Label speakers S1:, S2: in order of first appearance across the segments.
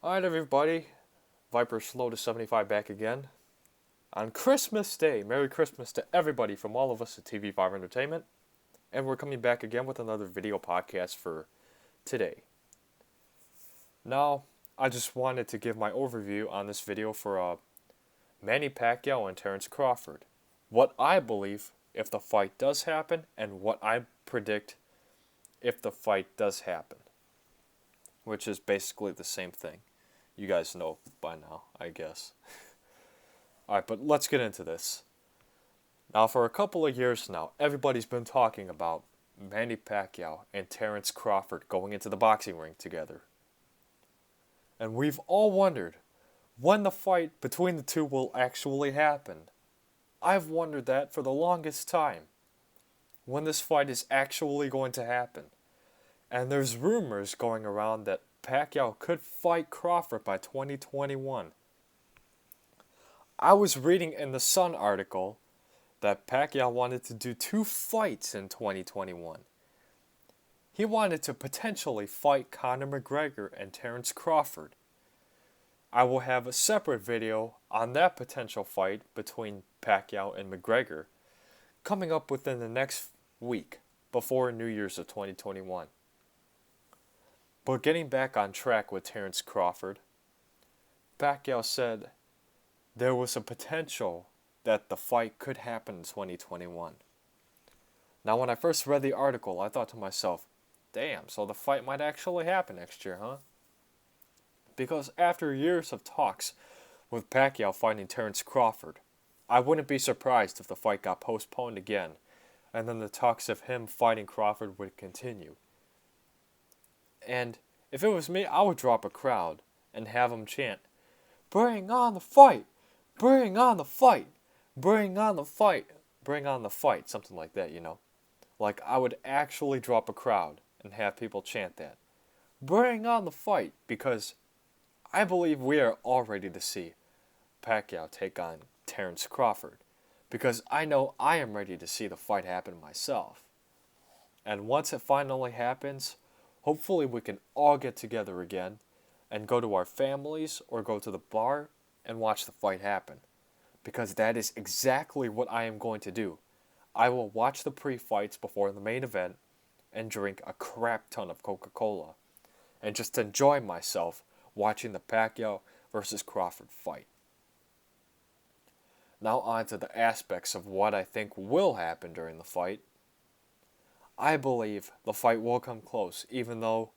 S1: Alright, everybody. Viper Slow to 75 back again. On Christmas Day, Merry Christmas to everybody from all of us at TV5 Entertainment. And we're coming back again with another video podcast for today. Now, I just wanted to give my overview on this video for Manny Pacquiao and Terence Crawford. What I believe if the fight does happen, and what I predict if the fight does happen. Which is basically the same thing. You guys know by now, I guess. Alright, but let's get into this. Now, for a couple of years now, everybody's been talking about Manny Pacquiao and Terence Crawford going into the boxing ring together. And we've all wondered when the fight between the two will actually happen. I've wondered that for the longest time. When this fight is actually going to happen. And there's rumors going around that Pacquiao could fight Crawford by 2021. I was reading in the Sun article that Pacquiao wanted to do 2 fights in 2021. He wanted to potentially fight Conor McGregor and Terence Crawford. I will have a separate video on that potential fight between Pacquiao and McGregor coming up within the next week before New Year's of 2021. But getting back on track with Terence Crawford, Pacquiao said there was a potential that the fight could happen in 2021. Now, when I first read the article, I thought to myself, damn, so the fight might actually happen next year, huh? Because after years of talks with Pacquiao fighting Terence Crawford, I wouldn't be surprised if the fight got postponed again, and then the talks of him fighting Crawford would continue. And if it was me, I would drop a crowd and have them chant, "Bring on the fight! Bring on the fight! Bring on the fight! Bring on the fight!" Something like that, you know. Like, I would actually drop a crowd and have people chant that. Bring on the fight! Because I believe we are all ready to see Pacquiao take on Terence Crawford. Because I know I am ready to see the fight happen myself. And once it finally happens, hopefully we can all get together again and go to our families or go to the bar and watch the fight happen. Because that is exactly what I am going to do. I will watch the pre-fights before the main event and drink a crap ton of Coca-Cola and just enjoy myself watching the Pacquiao versus Crawford fight. Now on to the aspects of what I think will happen during the fight. I believe the fight will come close, even though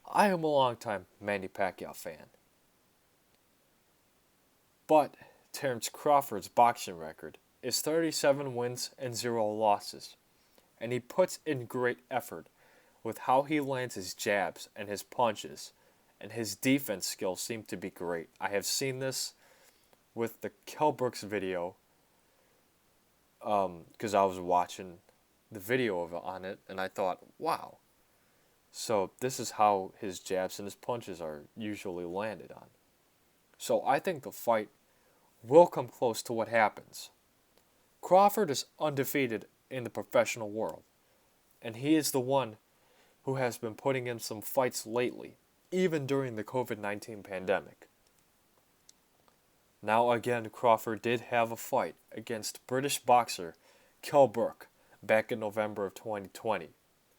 S1: I am a longtime Manny Pacquiao fan. But Terence Crawford's boxing record is 37 wins and 0 losses, and he puts in great effort with how he lands his jabs and his punches, and his defense skills seem to be great. I have seen this with the Kell Brooks video, because I was watching the video on it, and I thought, wow. So this is how his jabs and his punches are usually landed on. So I think the fight will come close to what happens. Crawford is undefeated in the professional world, and he is the one who has been putting in some fights lately, even during the COVID-19 pandemic. Now again, Crawford did have a fight against British boxer Kell Brook back in November of 2020,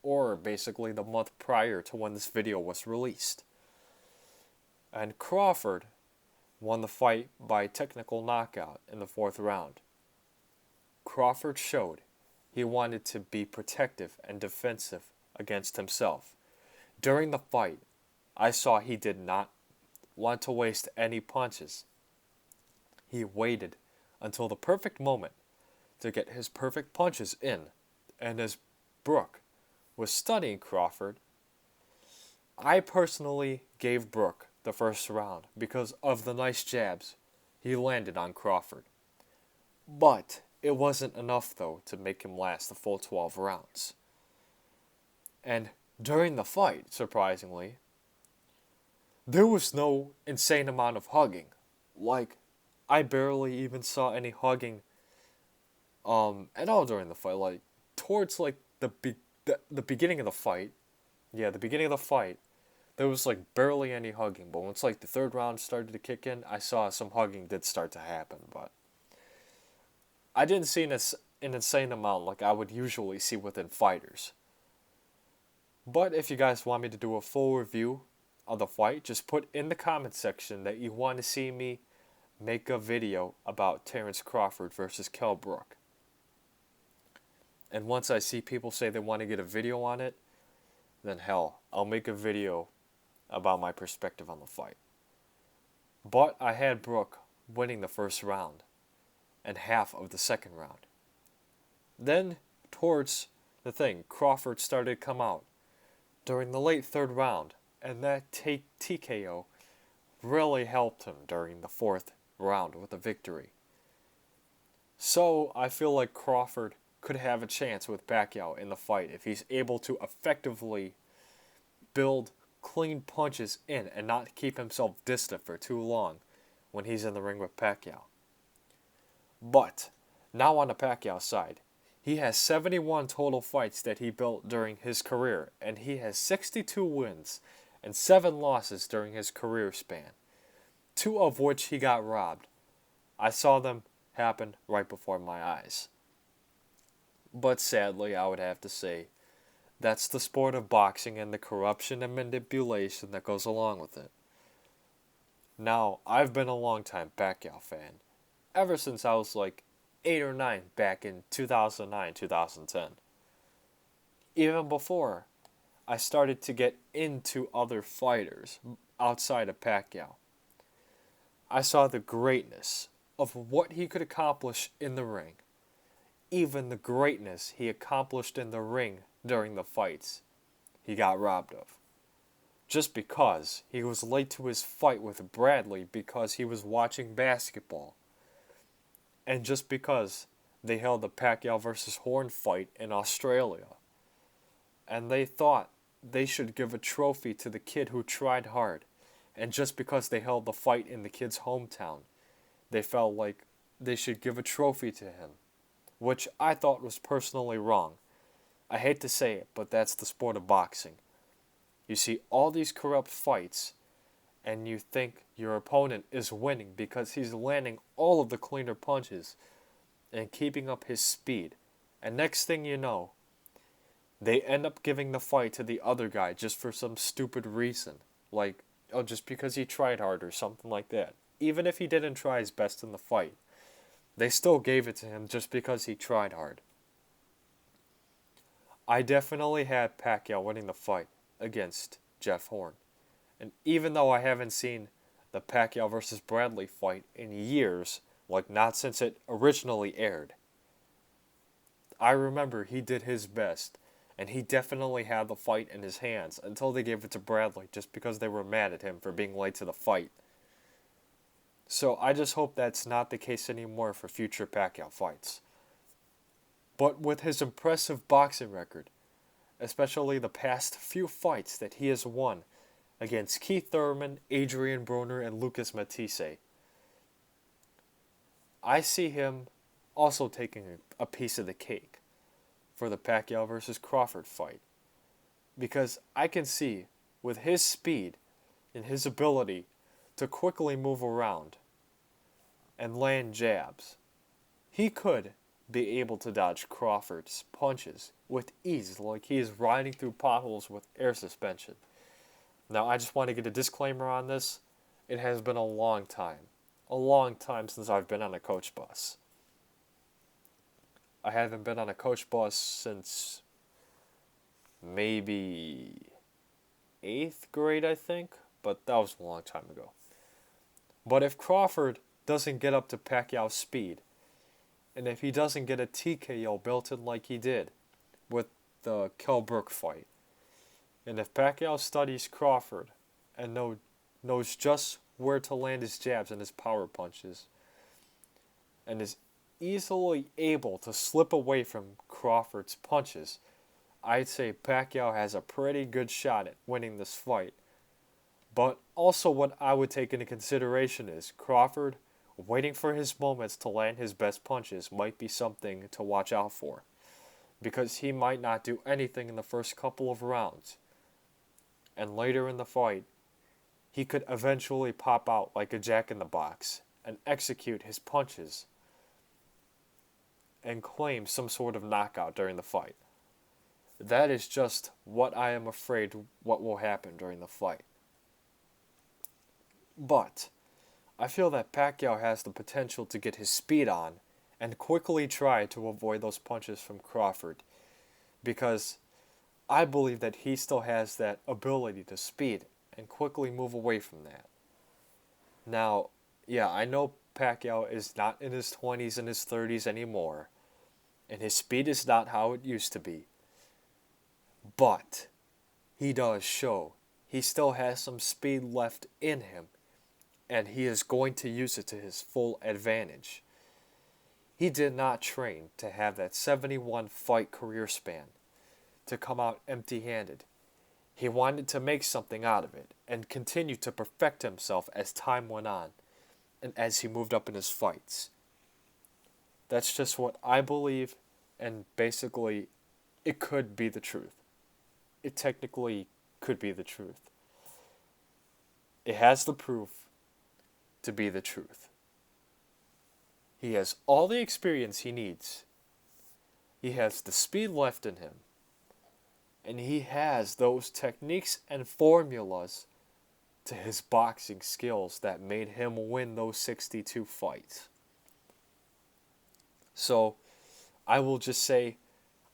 S1: or basically the month prior to when this video was released. And Crawford won the fight by technical knockout in the 4th round. Crawford showed he wanted to be protective and defensive against himself. During the fight, I saw he did not want to waste any punches. He waited until the perfect moment to get his perfect punches in, and as Brook was studying Crawford, I personally gave Brook the 1st round because of the nice jabs he landed on Crawford. But it wasn't enough, though, to make him last the full 12 rounds. And during the fight, surprisingly, there was no insane amount of hugging. Like, I barely even saw any hugging at all during the fight. Like, towards like the beginning of the fight, the beginning of the fight, there was like barely any hugging. But once like the third round started to kick in, I saw some hugging did start to happen. But I didn't see an insane amount like I would usually see within fighters. But if you guys want me to do a full review of the fight, just put in the comment section that you want to see me make a video about Terence Crawford versus Kell Brook. And once I see people say they want to get a video on it, then hell, I'll make a video about my perspective on the fight. But I had Brook winning the first round and half of the second round. Then, towards the thing, Crawford started to come out during the late third round, and that TKO really helped him during the fourth round with a victory. So I feel like Crawford could have a chance with Pacquiao in the fight if he's able to effectively build clean punches in and not keep himself distant for too long when he's in the ring with Pacquiao. But now on the Pacquiao side, he has 71 total fights that he built during his career, and he has 62 wins and 7 losses during his career span, 2 of which he got robbed. I saw them happen right before my eyes. But sadly, I would have to say, that's the sport of boxing and the corruption and manipulation that goes along with it. Now, I've been a long-time Pacquiao fan, ever since I was like 8 or 9 back in 2009, 2010. Even before I started to get into other fighters outside of Pacquiao, I saw the greatness of what he could accomplish in the ring. Even the greatness he accomplished in the ring during the fights he got robbed of. Just because he was late to his fight with Bradley because he was watching basketball. And just because they held the Pacquiao versus Horn fight in Australia. And they thought they should give a trophy to the kid who tried hard. And just because they held the fight in the kid's hometown, they felt like they should give a trophy to him. Which I thought was personally wrong. I hate to say it, but that's the sport of boxing. You see all these corrupt fights, and you think your opponent is winning because he's landing all of the cleaner punches and keeping up his speed. And next thing you know, they end up giving the fight to the other guy just for some stupid reason. Like, oh, just because he tried hard or something like that. Even if he didn't try his best in the fight, they still gave it to him just because he tried hard. I definitely had Pacquiao winning the fight against Jeff Horn. And even though I haven't seen the Pacquiao versus Bradley fight in years, like not since it originally aired, I remember he did his best, and he definitely had the fight in his hands until they gave it to Bradley just because they were mad at him for being late to the fight. So I just hope that's not the case anymore for future Pacquiao fights. But with his impressive boxing record, especially the past few fights that he has won against Keith Thurman, Adrian Broner, and Lucas Matisse, I see him also taking a piece of the cake for the Pacquiao versus Crawford fight. Because I can see, with his speed and his ability to quickly move around and land jabs, he could be able to dodge Crawford's punches with ease, like he is riding through potholes with air suspension. Now, I just want to get a disclaimer on this. It has been a long time since I've been on a coach bus. I haven't been on a coach bus since maybe 8th grade, I think, but that was a long time ago. But if Crawford doesn't get up to Pacquiao's speed, and if he doesn't get a TKO built in like he did with the Kell Brook fight, and if Pacquiao studies Crawford and knows just where to land his jabs and his power punches, and is easily able to slip away from Crawford's punches, I'd say Pacquiao has a pretty good shot at winning this fight. But also what I would take into consideration is Crawford waiting for his moments to land his best punches might be something to watch out for, because he might not do anything in the first couple of rounds. and later in the fight, he could eventually pop out like a jack-in-the-box and execute his punches and claim some sort of knockout during the fight. That is just what I am afraid what will happen during the fight. But I feel that Pacquiao has the potential to get his speed on and quickly try to avoid those punches from Crawford, because I believe that he still has that ability to speed and quickly move away from that. Now, yeah, I know Pacquiao is not in his 20s and his 30s anymore, and his speed is not how it used to be. But he does show he still has some speed left in him, and he is going to use it to his full advantage. He did not train to have that 71 fight career span to come out empty-handed. He wanted to make something out of it and continue to perfect himself as time went on and as he moved up in his fights. That's just what I believe, and basically it could be the truth. It technically could be the truth. It has the proof to be the truth. He has all the experience he needs. He has the speed left in him. And he has those techniques and formulas to his boxing skills that made him win those 62 fights. So, I will just say,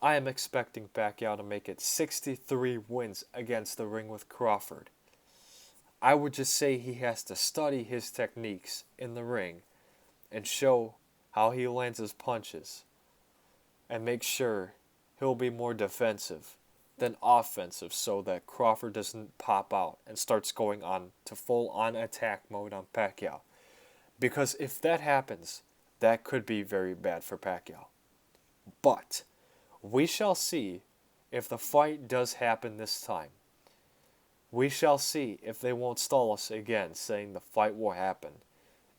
S1: I am expecting Pacquiao to make it 63 wins against the ring with Crawford. I would just say he has to study his techniques in the ring and show how he lands his punches, and make sure he'll be more defensive than offensive so that Crawford doesn't pop out and starts going on to full-on attack mode on Pacquiao. Because if that happens, that could be very bad for Pacquiao. But we shall see if the fight does happen this time. We shall see if they won't stall us again, saying the fight will happen,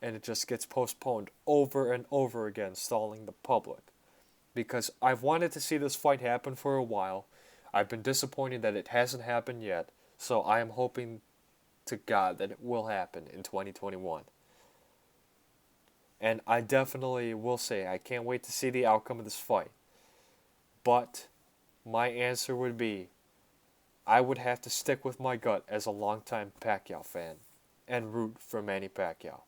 S1: and it just gets postponed over and over again, stalling the public. Because I've wanted to see this fight happen for a while. I've been disappointed that it hasn't happened yet, so I am hoping to God that it will happen in 2021. And I definitely will say I can't wait to see the outcome of this fight. But my answer would be, I would have to stick with my gut as a longtime Pacquiao fan and root for Manny Pacquiao.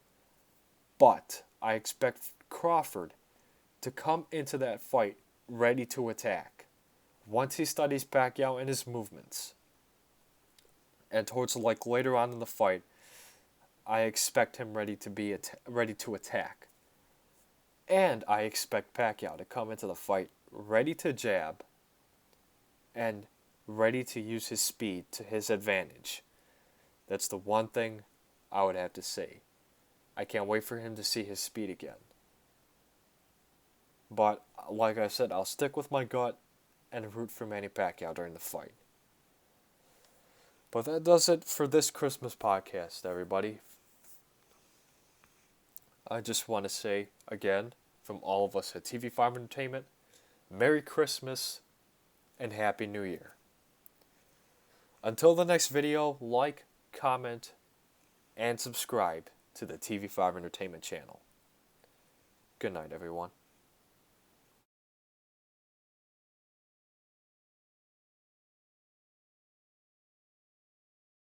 S1: But I expect Crawford to come into that fight ready to attack once he studies Pacquiao and his movements. And towards later on in the fight, I expect him ready to attack. And I expect Pacquiao to come into the fight ready to jab and ready to use his speed to his advantage. That's the one thing I would have to say. I can't wait for him to see his speed again. But like I said, I'll stick with my gut and root for Manny Pacquiao during the fight. But that does it for this Christmas podcast, everybody. I just want to say, again, from all of us at TV5 Entertainment, Merry Christmas and Happy New Year. Until the next video, like, comment, and subscribe to the TV5 Entertainment channel. Good night, everyone.